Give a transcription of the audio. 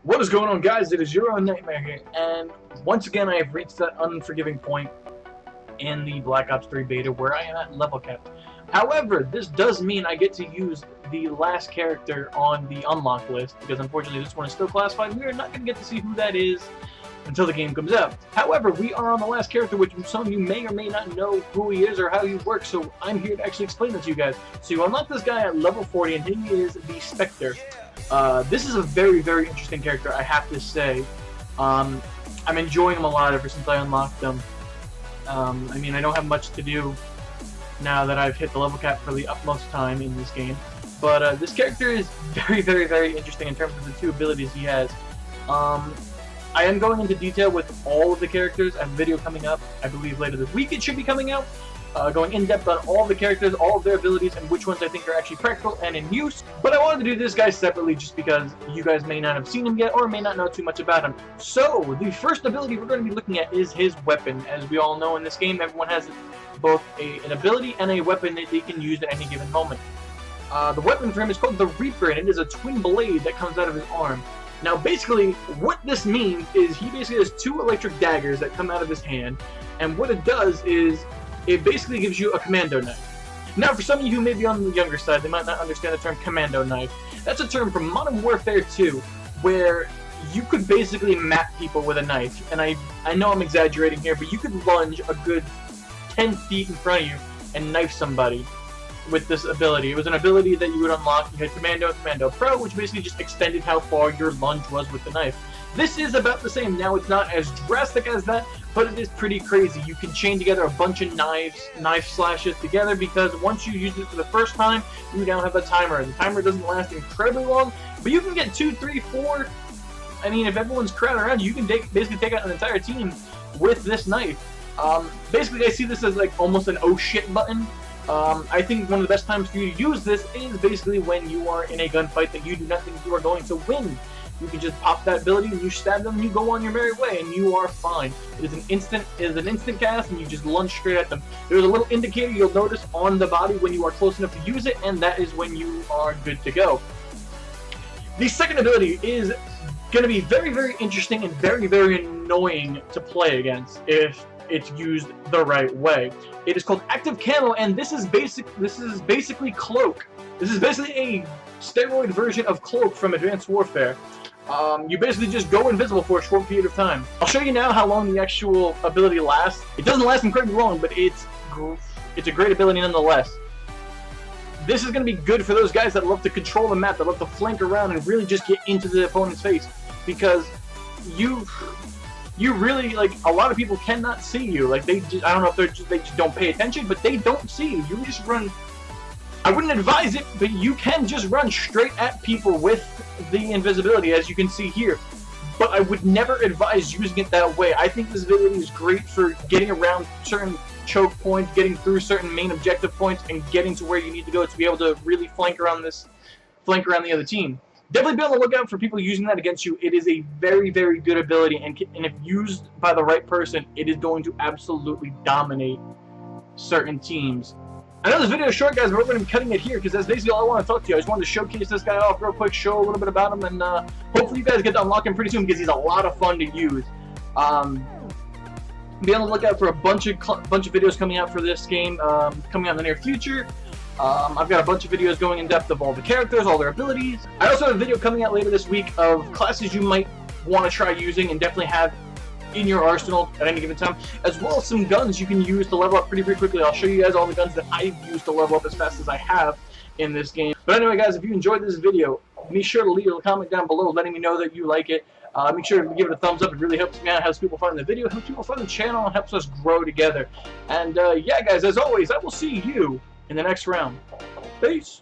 What is going on, guys? It is your OwnKnightMare here, and once again I have reached that unforgiving point in the Black Ops 3 beta where I am at level cap. However, this does mean I get to use the last character on the unlock list, because unfortunately this one is still classified. We are not going to get to see who that is until the game comes out. However, we are on the last character, which some of you may or may not know who he is or how he works, so I'm here to actually explain that to you guys. So you unlock this guy at level 40, and he is the SPECTRE. This is a very, very interesting character, I have to say. I'm enjoying him a lot ever since I unlocked him. I mean, I don't have much to do now that I've hit the level cap for the utmost time in this game. But this character is very, very, very interesting in terms of the two abilities he has. I am going into detail with all of the characters. I have a video coming up, I believe later this week it should be coming out. Going in depth on all the characters, all of their abilities, and which ones I think are actually practical and in use. But I wanted to do this guy separately just because you guys may not have seen him yet or may not know too much about him. So, the first ability we're going to be looking at is his weapon. As we all know in this game, everyone has both an ability and a weapon that they can use at any given moment. The weapon for him is called the Reaper, and it is a twin blade that comes out of his arm. Now, basically, what this means is he basically has two electric daggers that come out of his hand, and what it does is it basically gives you a commando knife. Now, for some of you who may be on the younger side, they might not understand the term commando knife. That's a term from Modern Warfare 2, where you could basically map people with a knife. And I know I'm exaggerating here, but you could lunge a good 10 feet in front of you and knife somebody with this ability. It was an ability that you would unlock. You had Commando and Commando Pro, which basically just extended how far your lunge was with the knife. This is about the same. Now, it's not as drastic as that, but it is pretty crazy. You can chain together a bunch of knife slashes together, because once you use it for the first time, you now have a timer. The timer doesn't last incredibly long, but you can get 2, 3, 4. I mean, if everyone's crowded around you, can basically take out an entire team with this knife. Basically, I see this as like almost an oh shit button. I think one of the best times for you to use this is basically when you are in a gunfight that you do not think you are going to win. You can just pop that ability and you stab them and you go on your merry way and you are fine. It is an instant cast, and you just lunge straight at them. There's a little indicator you'll notice on the body when you are close enough to use it, and that is when you are good to go. The second ability is going to be very, very interesting and very, very annoying to play against if it's used the right way. It is called Active Camo, and this is basically Cloak. This is basically a steroid version of Cloak from Advanced Warfare. You basically just go invisible for a short period of time. I'll show you now how long the actual ability lasts. It doesn't last incredibly long, but it's a great ability nonetheless. This is going to be good for those guys that love to control the map, that love to flank around and really just get into the opponent's face, because you really, like, a lot of people cannot see you. Like, I don't know if they just don't pay attention, but they don't see you. You just run. I wouldn't advise it, but you can just run straight at people with the invisibility, as you can see here. But I would never advise using it that way. I think this ability is great for getting around certain choke points, getting through certain main objective points, and getting to where you need to go to be able to really flank around the other team. Definitely be on the lookout for people using that against you. It is a very, very good ability, and if used by the right person, it is going to absolutely dominate certain teams. I know this video is short, guys, but we're going to be cutting it here because that's basically all I want to talk to you. I just wanted to showcase this guy off real quick, show a little bit about him, and hopefully you guys get to unlock him pretty soon because he's a lot of fun to use. Be on the lookout for a bunch of videos coming out for this game, coming out in the near future. I've got a bunch of videos going in depth of all the characters, all their abilities. I also have a video coming out later this week of classes you might want to try using and definitely have in your arsenal at any given time, as well as some guns you can use to level up pretty quickly. I'll show you guys all the guns that I've used to level up as fast as I have in this game. But anyway, guys, if you enjoyed this video, be sure to leave a comment down below letting me know that you like it. Make sure to give it a thumbs up. It really helps me out, helps people find the video, helps people find the channel, and helps us grow together. And yeah, guys, as always, I will see you in the next round. Peace!